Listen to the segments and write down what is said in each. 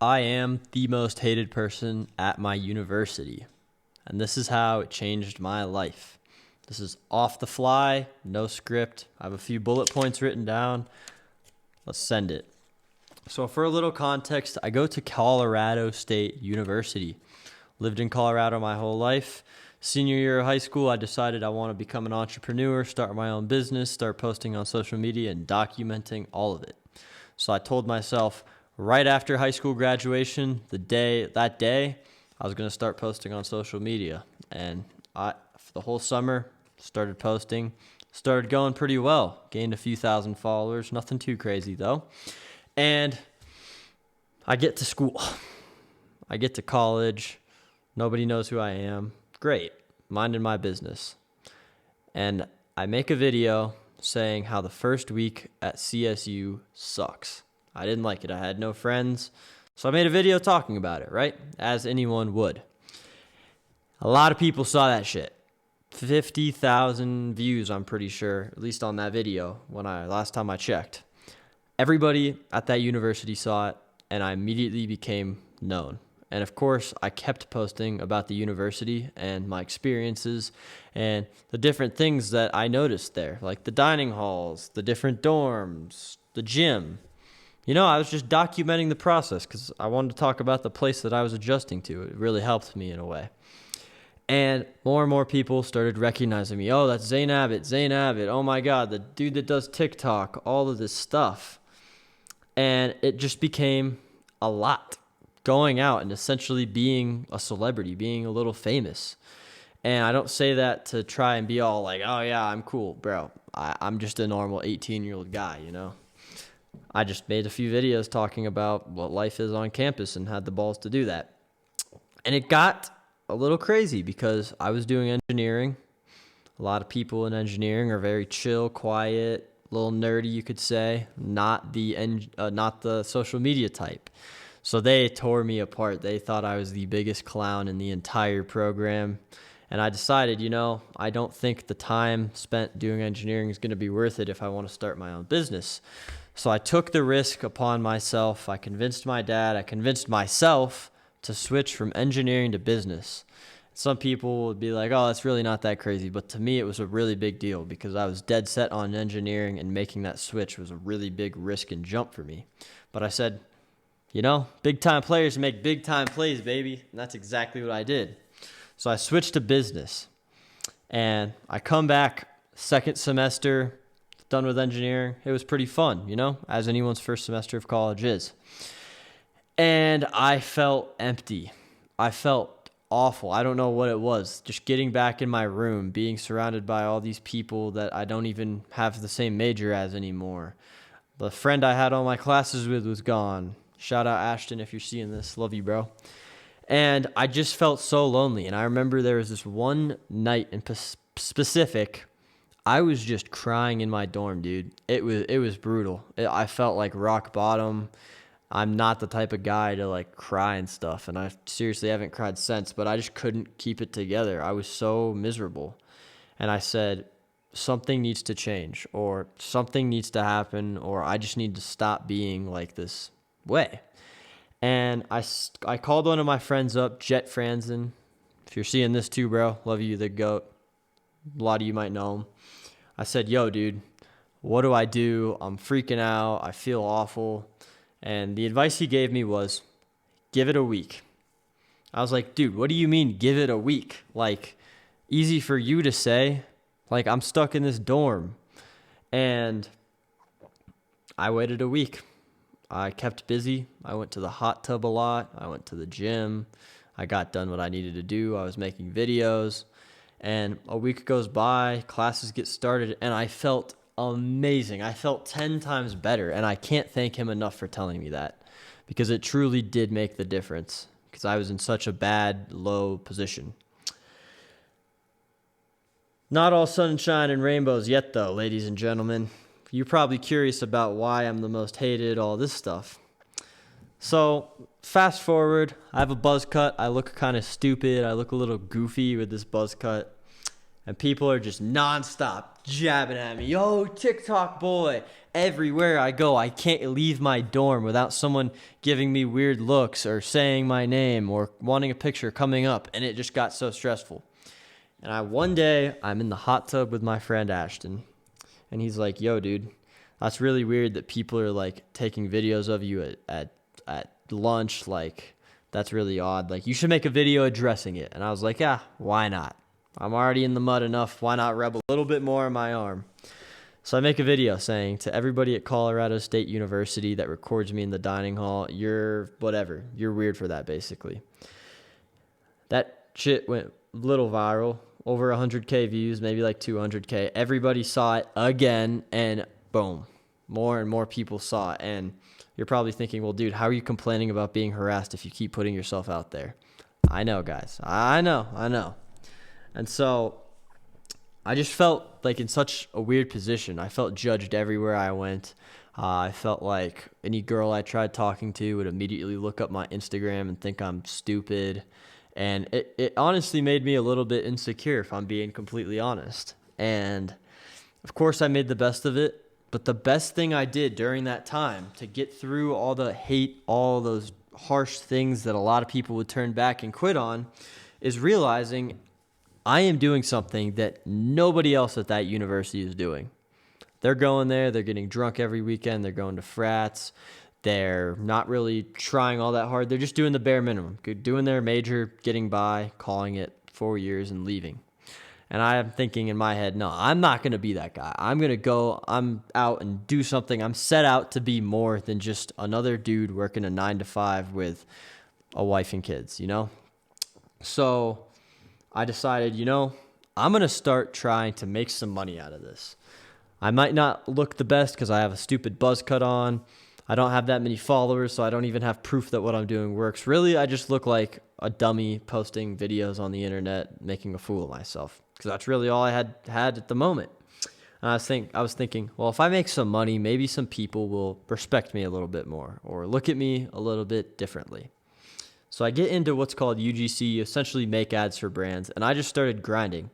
I am the most hated person at my university, and this is how it changed my life. This is off the fly, no script. I have a few bullet points written down. Let's send it. So, for a little context, I go to Colorado State University. Lived in Colorado my whole life. Senior year of high school, I decided I want to become an entrepreneur, start my own business, start posting on social media and documenting all of it. So I told myself right after high school graduation, that day, I was going to start posting on social media. And for the whole summer, started posting, started going pretty well, gained a few thousand followers, nothing too crazy though. And I get to school, I get to college, nobody knows who I am. Great, minding my business. And I make a video saying how the first week at CSU sucks. I didn't like it. I had no friends. So I made a video talking about it, right? As anyone would. A lot of people saw that shit. 50,000 views, I'm pretty sure, at least on that video last time I checked. Everybody at that university saw it, and I immediately became known. And of course, I kept posting about the university and my experiences and the different things that I noticed there, like the dining halls, the different dorms, the gym. I was just documenting the process because I wanted to talk about the place that I was adjusting to. It really helped me in a way. And more people started recognizing me. Oh, that's Zane Abbott. Oh my God, the dude that does TikTok, all of this stuff. And it just became a lot. Going out and essentially being a celebrity, being a little famous. And I don't say that to try and be all like, oh yeah, I'm cool, bro. I'm just a normal 18-year-old guy, I just made a few videos talking about what life is on campus and had the balls to do that. And it got a little crazy because I was doing engineering. A lot of people in engineering are very chill, quiet, a little nerdy, you could say, not the social media type. So they tore me apart. They thought I was the biggest clown in the entire program. And I decided, I don't think the time spent doing engineering is going to be worth it if I want to start my own business. So I took the risk upon myself. I convinced my dad. I convinced myself to switch from engineering to business. Some people would be like, oh, that's really not that crazy. But to me, it was a really big deal because I was dead set on engineering, and making that switch was a really big risk and jump for me. But I said, big-time players make big-time plays, baby. And that's exactly what I did. So I switched to business. And I come back second semester, done with engineering. It was pretty fun, as anyone's first semester of college is. And I felt empty. I felt awful. I don't know what it was. Just getting back in my room, being surrounded by all these people that I don't even have the same major as anymore. The friend I had all my classes with was gone. Shout out Ashton if you're seeing this. Love you, bro. And I just felt so lonely. And I remember there was this one night in specific, I was just crying in my dorm, dude. It was brutal. I felt like rock bottom. I'm not the type of guy to cry and stuff. And I seriously haven't cried since, but I just couldn't keep it together. I was so miserable. And I said, something needs to change, or something needs to happen, or I just need to stop being like this way. And I called one of my friends up, Jet Franzen. If you're seeing this too, bro, love you, the GOAT. A lot of you might know him. I said, yo, dude, what do I do? I'm freaking out. I feel awful. And the advice he gave me was, give it a week. I was like, dude, what do you mean give it a week? Easy for you to say. I'm stuck in this dorm. And I waited a week. I kept busy. I went to the hot tub a lot. I went to the gym. I got done what I needed to do. I was making videos. And a week goes by, classes get started, and I felt amazing. I felt 10 times better, and I can't thank him enough for telling me that, because it truly did make the difference, because I was in such a bad, low position. Not all sunshine and rainbows yet, though, ladies and gentlemen. You're probably curious about why I'm the most hated, all this stuff. So, fast forward, I have a buzz cut. I look kind of stupid. I look a little goofy with this buzz cut. And people are just nonstop jabbing at me. Yo, TikTok boy. Everywhere I go, I can't leave my dorm without someone giving me weird looks or saying my name or wanting a picture coming up. And it just got so stressful. And one day, I'm in the hot tub with my friend Ashton. And he's like, yo, dude, that's really weird that people are like taking videos of you at lunch. Like, that's really odd. Like, you should make a video addressing it. And I was like, yeah, why not? I'm already in the mud enough. Why not rub a little bit more on my arm? So I make a video saying to everybody at Colorado State University that records me in the dining hall, you're whatever. You're weird for that, basically. That shit went a little viral. Over 100K views, maybe like 200K. Everybody saw it again, and boom. More and more people saw it. And you're probably thinking, well, dude, how are you complaining about being harassed if you keep putting yourself out there? I know, guys. I know. And so I just felt like in such a weird position. I felt judged everywhere I went. I felt like any girl I tried talking to would immediately look up my Instagram and think I'm stupid. And it honestly made me a little bit insecure, if I'm being completely honest. And of course, I made the best of it. But the best thing I did during that time to get through all the hate, all those harsh things that a lot of people would turn back and quit on, is realizing I am doing something that nobody else at that university is doing. They're going there, they're getting drunk every weekend, they're going to frats, they're not really trying all that hard. They're just doing the bare minimum, doing their major, getting by, calling it 4 years and leaving. And I am thinking in my head, no, I'm not going to be that guy. I'm out and do something. I'm set out to be more than just another dude working a 9 to 5 with a wife and kids, you know? So I decided, I'm going to start trying to make some money out of this. I might not look the best because I have a stupid buzz cut on. I don't have that many followers, so I don't even have proof that what I'm doing works. Really, I just look like a dummy posting videos on the internet, making a fool of myself, because that's really all I had at the moment. And I was thinking, well, if I make some money, maybe some people will respect me a little bit more or look at me a little bit differently. So I get into what's called UGC, essentially make ads for brands, and I just started grinding.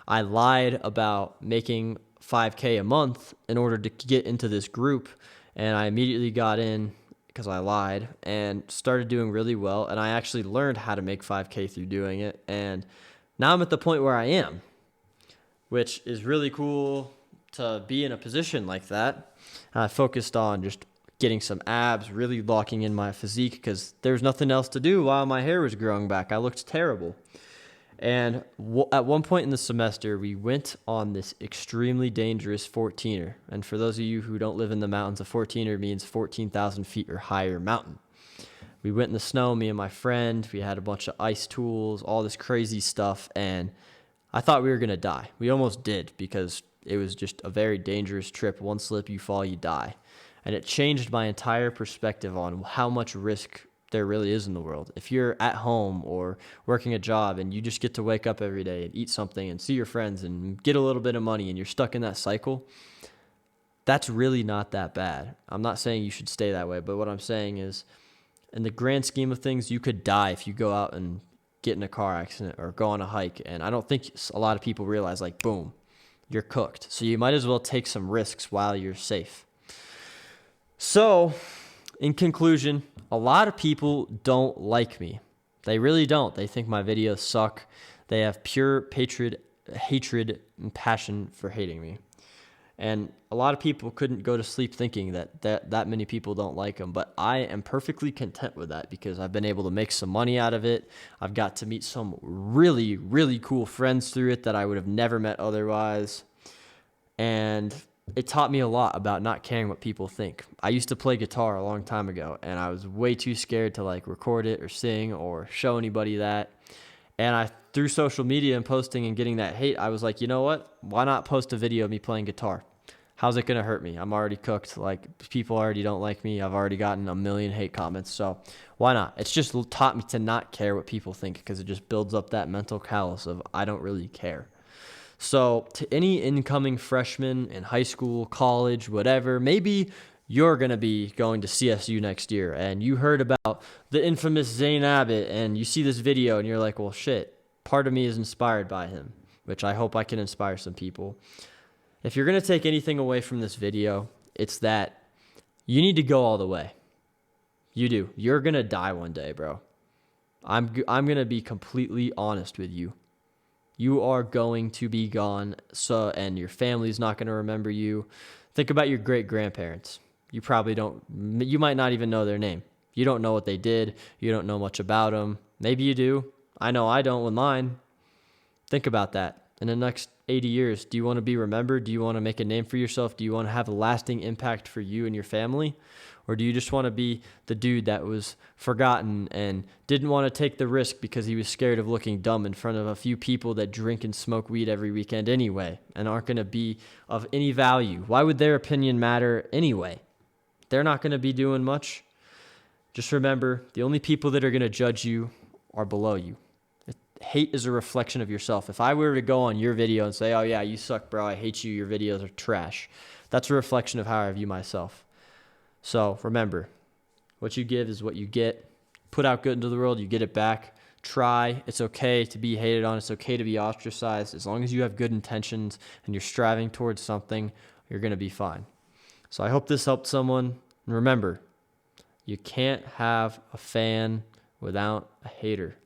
I lied about making 5K a month in order to get into this group, and I immediately got in because I lied and started doing really well, and I actually learned how to make 5K through doing it, and now I'm at the point where I am, which is really cool to be in a position like that. I focused on just getting some abs, really locking in my physique because there was nothing else to do while my hair was growing back. I looked terrible. And at one point in the semester, we went on this extremely dangerous 14er. And for those of you who don't live in the mountains, a 14er means 14,000 feet or higher mountain. We went in the snow, me and my friend. We had a bunch of ice tools, all this crazy stuff. And I thought we were going to die. We almost did because it was just a very dangerous trip. One slip, you fall, you die. And it changed my entire perspective on how much risk there really is in the world. If you're at home or working a job and you just get to wake up every day and eat something and see your friends and get a little bit of money and you're stuck in that cycle, that's really not that bad. I'm not saying you should stay that way, but what I'm saying is in the grand scheme of things, you could die if you go out and get in a car accident or go on a hike. And I don't think a lot of people realize, like, boom, you're cooked. So you might as well take some risks while you're safe. So, in conclusion, a lot of people don't like me. They really don't. They think my videos suck. They have pure hatred and passion for hating me. And a lot of people couldn't go to sleep thinking that many people don't like them. But I am perfectly content with that because I've been able to make some money out of it. I've got to meet some really, really cool friends through it that I would have never met otherwise. And it taught me a lot about not caring what people think. I used to play guitar a long time ago, and I was way too scared to record it or sing or show anybody that. And through social media and posting and getting that hate, I was like, you know what? Why not post a video of me playing guitar? How's it going to hurt me? I'm already cooked. People already don't like me. I've already gotten a million hate comments. So why not? It's just taught me to not care what people think because it just builds up that mental callus of I don't really care. So to any incoming freshmen in high school, college, whatever, maybe you're going to be going to CSU next year and you heard about the infamous Zane Abbott and you see this video and you're like, well, shit, part of me is inspired by him. which I hope I can inspire some people. If you're going to take anything away from this video, it's that you need to go all the way. You do. You're going to die one day, bro. I'm going to be completely honest with you. You are going to be gone, and your family's not going to remember you. Think about your great-grandparents. You might not even know their name. You don't know what they did. You don't know much about them. Maybe you do. I know I don't with mine. Think about that. In the next 80 years, do you want to be remembered? Do you want to make a name for yourself? Do you want to have a lasting impact for you and your family? Or do you just want to be the dude that was forgotten and didn't want to take the risk because he was scared of looking dumb in front of a few people that drink and smoke weed every weekend anyway and aren't going to be of any value? Why would their opinion matter anyway? They're not going to be doing much. Just remember, the only people that are going to judge you are below you. Hate is a reflection of yourself. If I were to go on your video and say, oh yeah, you suck, bro, I hate you, your videos are trash, that's a reflection of how I view myself. So remember, what you give is what you get. Put out good into the world, you get it back. Try. It's okay to be hated on. It's okay to be ostracized. As long as you have good intentions and you're striving towards something, you're going to be fine. So I hope this helped someone. And remember, you can't have a fan without a hater.